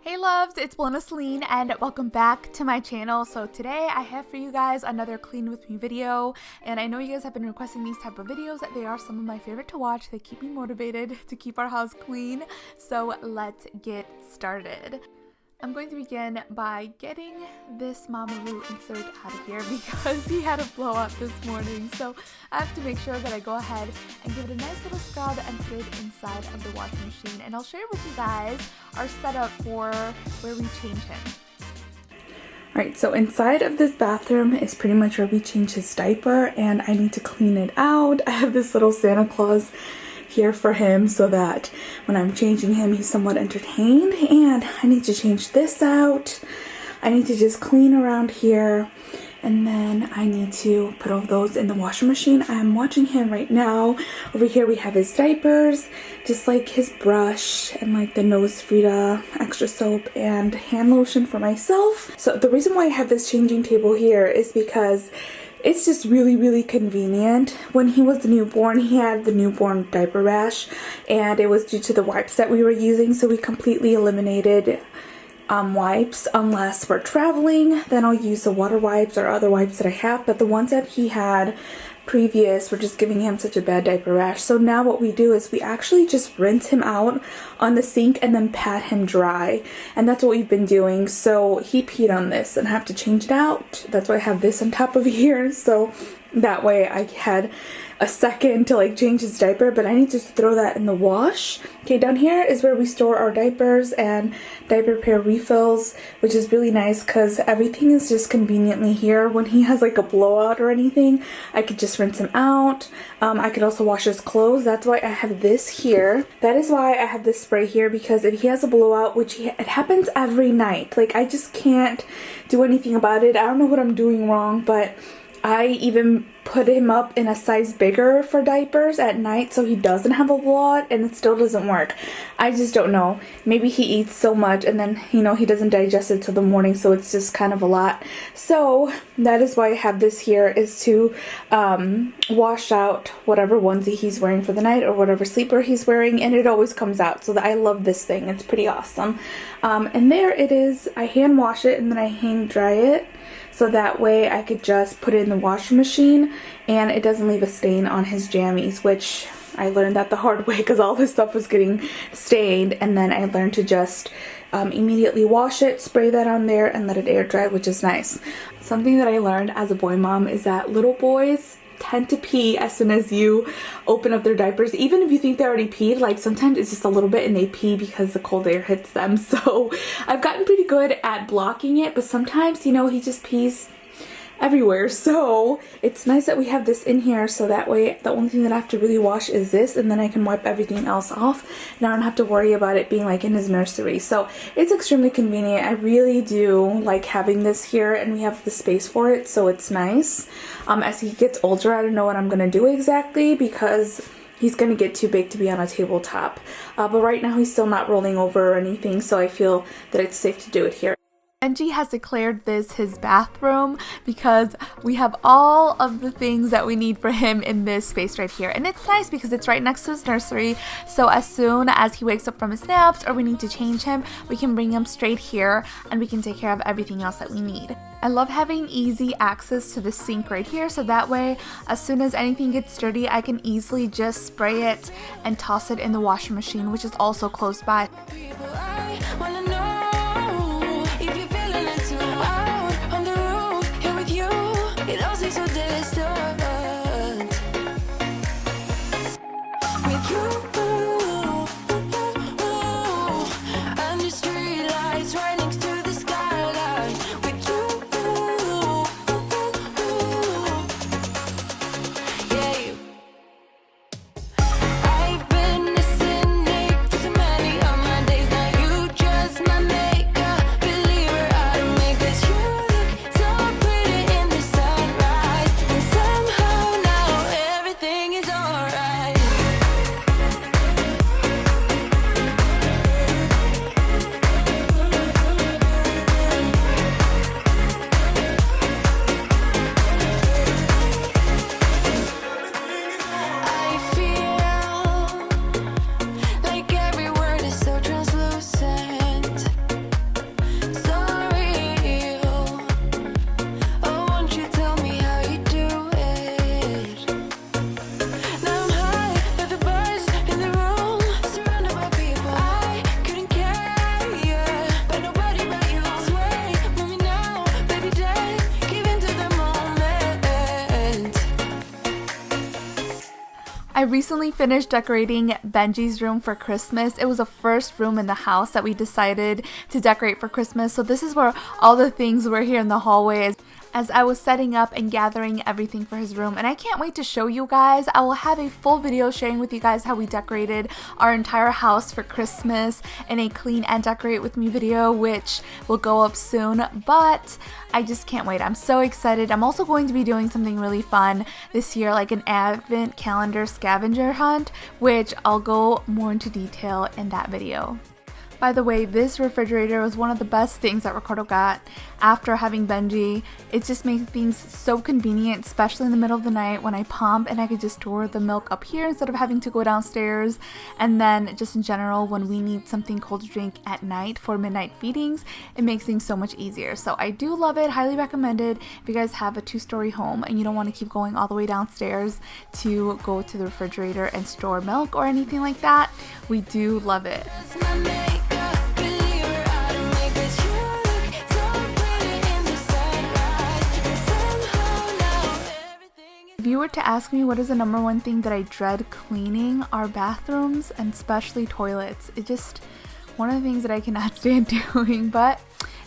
Hey loves, it's Belinda, Selene, and welcome back to my channel. So today I have for you guys another clean with me video, and I know you guys have been requesting these type of videos. They are some of my favorite to watch. They keep me motivated to keep our house clean. So let's get started. I'm going to begin by getting this Mamaroo insert out of here because he had a blowout this morning. So I have to make sure that I go ahead and give it a nice little scrub and put it inside of the washing machine. And I'll share with you guys our setup for where we change him. Alright, so inside of this bathroom is pretty much where we change his diaper, and I need to clean it out. I have this little Santa Claus here for him so that when I'm changing him he's somewhat entertained, and I need to change this out. I need to just clean around here, and then I need to put all those in the washing machine. I'm watching him right now. Over here we have his diapers, just like his brush and like the nose Frida extra soap and hand lotion for myself. So the reason why I have this changing table here is because it's just really convenient. When he was the newborn, he had the newborn diaper rash, and it was due to the wipes that we were using, so we completely eliminated wipes unless we're traveling. Then I'll use the water wipes or other wipes that I have, but the ones that he had previous were just giving him such a bad diaper rash. So now what we do is we actually just rinse him out on the sink and then pat him dry, and that's what we've been doing. So he peed on this and I have to change it out. That's why I have this on top of here, so that way I had a second to like change his diaper, but I need to throw that in the wash. Okay, down here is where we store our diapers and diaper pair refills, which is really nice because everything is just conveniently here. When he has like a blowout or anything, I could just rinse him out. I could also wash his clothes. That's why I have this here. That is why I have this spray here, because if he has a blowout, which it happens every night, like I just can't do anything about it. I don't know what I'm doing wrong, but I even put him up in a size bigger for diapers at night so he doesn't have a blowout, and it still doesn't work. I just don't know. Maybe he eats so much and then, you know, he doesn't digest it till the morning, so it's just kind of a lot. So that is why I have this here, is to wash out whatever onesie he's wearing for the night or whatever sleeper he's wearing, and it always comes out. So I love this thing. It's pretty awesome. And there it is. I hand wash it and then I hang dry it, so that way I could just put it in the washing machine and it doesn't leave a stain on his jammies, which I learned that the hard way because all this stuff was getting stained. And then I learned to just immediately wash it, spray that on there, and let it air dry, which is nice. Something that I learned as a boy mom is that little boys tend to pee as soon as you open up their diapers. Even if you think they already peed, like sometimes it's just a little bit and they pee because the cold air hits them. So I've gotten pretty good at blocking it, but sometimes, you know, he just pees everywhere. So it's nice that we have this in here, so that way the only thing that I have to really wash is this, and then I can wipe everything else off, and I don't have to worry about it being like in his nursery. So it's extremely convenient. I really do like having this here, and we have the space for it, so it's nice. As he gets older, I don't know what I'm gonna do exactly because he's gonna get too big to be on a tabletop, but right now he's still not rolling over or anything, so I feel that it's safe to do it here. Benji has declared this his bathroom because we have all of the things that we need for him in this space right here. And it's nice because it's right next to his nursery, so as soon as he wakes up from his naps or we need to change him, we can bring him straight here and we can take care of everything else that we need. I love having easy access to the sink right here, so that way as soon as anything gets dirty, I can easily just spray it and toss it in the washing machine, which is also close by. I've been a cynic for so many of my days. Now you just I recently finished decorating Benji's room for Christmas. It was the first room in the house that we decided to decorate for Christmas. So this is where all the things were here in the hallway as I was setting up and gathering everything for his room, and I can't wait to show you guys. I will have a full video sharing with you guys how we decorated our entire house for Christmas in a clean and decorate with me video, which will go up soon, but I just can't wait. I'm so excited. I'm also going to be doing something really fun this year, like an advent calendar scavenger hunt, which I'll go more into detail in that video. By the way, this refrigerator was one of the best things that Ricardo got after having Benji. It just makes things so convenient, especially in the middle of the night when I pump and I could just store the milk up here instead of having to go downstairs. And then just in general, when we need something cold to drink at night for midnight feedings, it makes things so much easier. So I do love it, highly recommended if you guys have a 2-story home and you don't want to keep going all the way downstairs to go to the refrigerator and store milk or anything like that. We do love it. If you were to ask me what is the #1 thing that I dread cleaning, are bathrooms and especially toilets. It's just one of the things that I cannot stand doing, but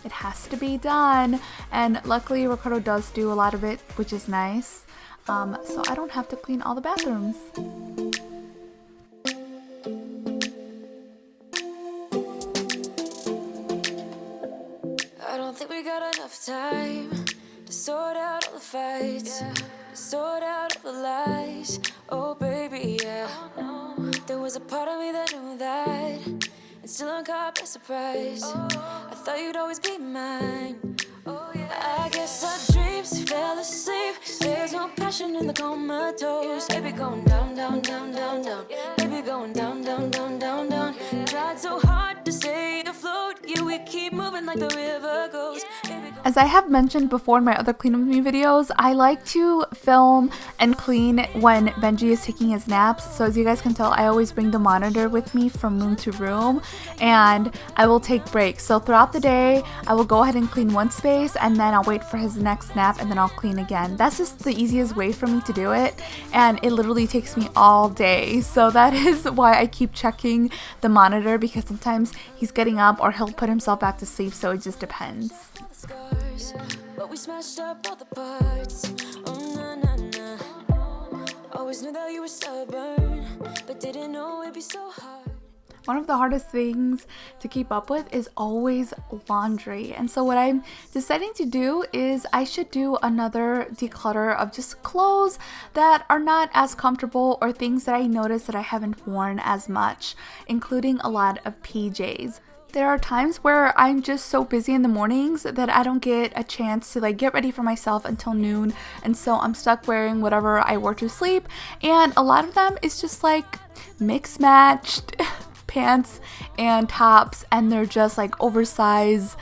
it has to be done. And luckily Ricardo does do a lot of it, which is nice. So I don't have to clean all the bathrooms. I don't think we got enough time to sort out all the fights, to sort out all the lies. Oh baby, yeah. There was a part of me that knew that, and still I'm caught by surprise. I thought you'd always be mine. I guess our dreams fell asleep. There's no passion in the comatose. Baby going down, down, down, down, down. Baby going down, down, down, down, down. Tried so hard to stay afloat. Yeah, we keep moving like the river goes. As I have mentioned before in my other clean with me videos, I like to film and clean when Benji is taking his naps. So as you guys can tell, I always bring the monitor with me from room to room, and I will take breaks. So throughout the day, I will go ahead and clean one space, and then I'll wait for his next nap, and then I'll clean again. That's just the easiest way for me to do it, and it literally takes me all day. So that is why I keep checking the monitor, because sometimes he's getting up or he'll put himself back to sleep, so it just depends. But we smashed up all the parts. Oh na na na. Always knew that you were stubborn, but didn't know it'd be so hard. One of the hardest things to keep up with is always laundry. And so what I'm deciding to do is I should do another declutter of just clothes that are not as comfortable or things that I notice that I haven't worn as much, including a lot of PJs. There are times where I'm just so busy in the mornings that I don't get a chance to like get ready for myself until noon, and so I'm stuck wearing whatever I wore to sleep, and a lot of them is just like mix matched pants and tops, and they're just like oversized,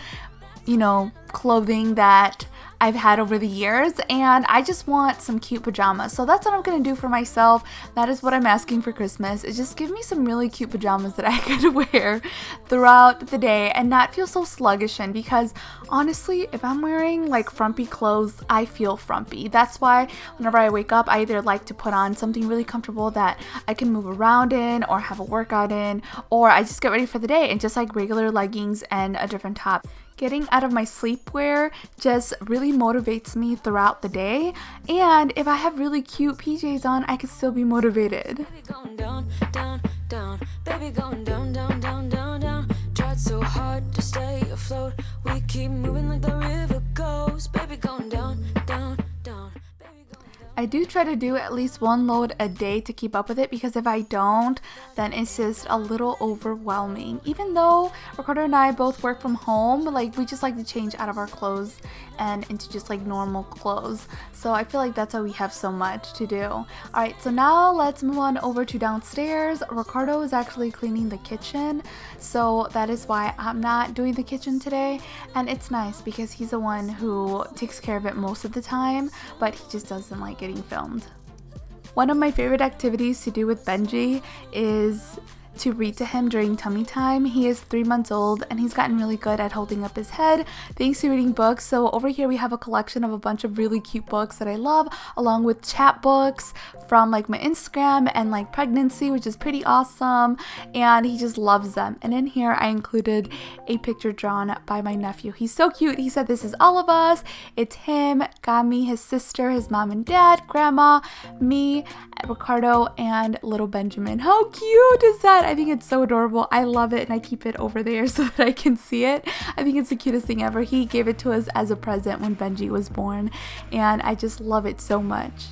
you know, clothing that I've had over the years, and I just want some cute pajamas. So that's what I'm gonna do for myself. That is what I'm asking for Christmas, is just give me some really cute pajamas that I could wear throughout the day and not feel so sluggish in, because honestly, if I'm wearing like frumpy clothes, I feel frumpy. That's why whenever I wake up, I either like to put on something really comfortable that I can move around in or have a workout in, or I just get ready for the day in just like regular leggings and a different top. Getting out of my sleepwear just really motivates me throughout the day, and if I have really cute PJs on, I can still be motivated. Baby going down, down, down. Baby going down, down, down, down, down. Tried so hard to stay afloat. We keep moving like the river goes. Baby going down, down, down. I do try to do at least one load a day to keep up with it, because if I don't, then it's just a little overwhelming. Even though Ricardo and I both work from home, like we just like to change out of our clothes and into just like normal clothes. So I feel like that's why we have so much to do. Alright, so now let's move on over to downstairs. Ricardo is actually cleaning the kitchen, so that is why I'm not doing the kitchen today, and it's nice because he's the one who takes care of it most of the time, but he just doesn't like getting filmed. One of my favorite activities to do with Benji is to read to him during tummy time. He is 3 months old and he's gotten really good at holding up his head thanks to reading books. So over here we have a collection of a bunch of really cute books that I love, along with chat books from like my Instagram and like pregnancy, which is pretty awesome, and he just loves them. And in here I included a picture drawn by my nephew. He's so cute. He said this is all of us. It's him, Gami, his sister, his mom and dad, grandma, me, Ricardo, and little Benjamin. How cute is that? I think it's so adorable. I love it, and I keep it over there so that I can see it. I think it's the cutest thing ever. He gave it to us as a present when Benji was born, and I just love it so much.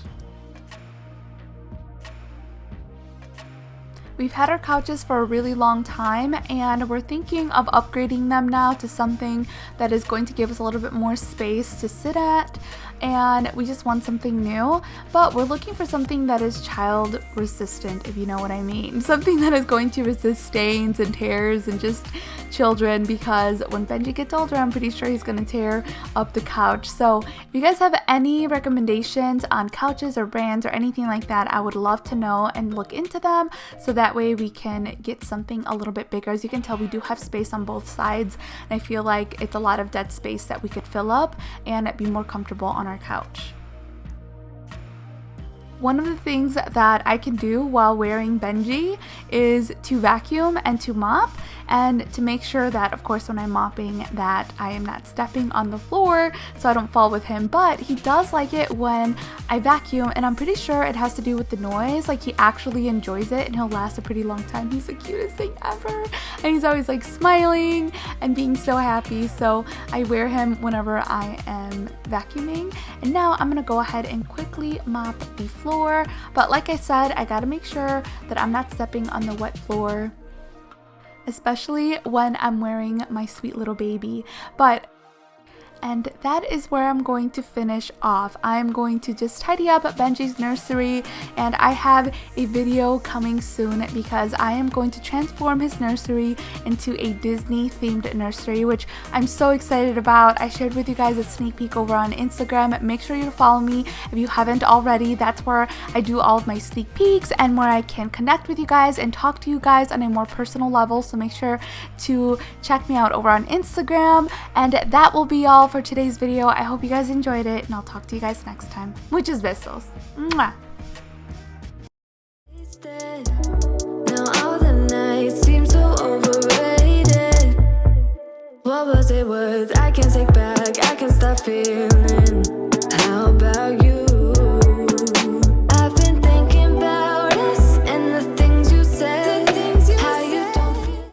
We've had our couches for a really long time, and we're thinking of upgrading them now to something that is going to give us a little bit more space to sit at, and we just want something new, but we're looking for something that is child resistant, if you know what I mean. Something that is going to resist stains and tears and just children, because when Benji gets older, I'm pretty sure he's going to tear up the couch. So if you guys have any recommendations on couches or brands or anything like that, I would love to know and look into them, so that way we can get something a little bit bigger. As you can tell, we do have space on both sides, and I feel like it's a lot of dead space that we could fill up and be more comfortable on our couch. One of the things that I can do while wearing Benji is to vacuum and to mop, and to make sure that, of course, when I'm mopping, that I am not stepping on the floor so I don't fall with him. But he does like it when I vacuum, and I'm pretty sure it has to do with the noise. Like, he actually enjoys it, and he'll last a pretty long time. He's the cutest thing ever, and he's always like smiling and being so happy. So I wear him whenever I am vacuuming. And now I'm gonna go ahead and quickly mop the floor, but like I said, I gotta make sure that I'm not stepping on the wet floor, especially when I'm wearing my sweet little baby. And that is where I'm going to finish off. I'm going to just tidy up Benji's nursery, and I have a video coming soon because I am going to transform his nursery into a Disney themed nursery, which I'm so excited about. I shared with you guys a sneak peek over on Instagram. Make sure you follow me if you haven't already. That's where I do all of my sneak peeks and where I can connect with you guys and talk to you guys on a more personal level. So make sure to check me out over on Instagram, and that will be all for today's video. I hope you guys enjoyed it, and I'll talk to you guys next time. Muchos besos. Mwah. Now all the nights seem so overrated. What was it worth? I can't take back, I can't stop feeling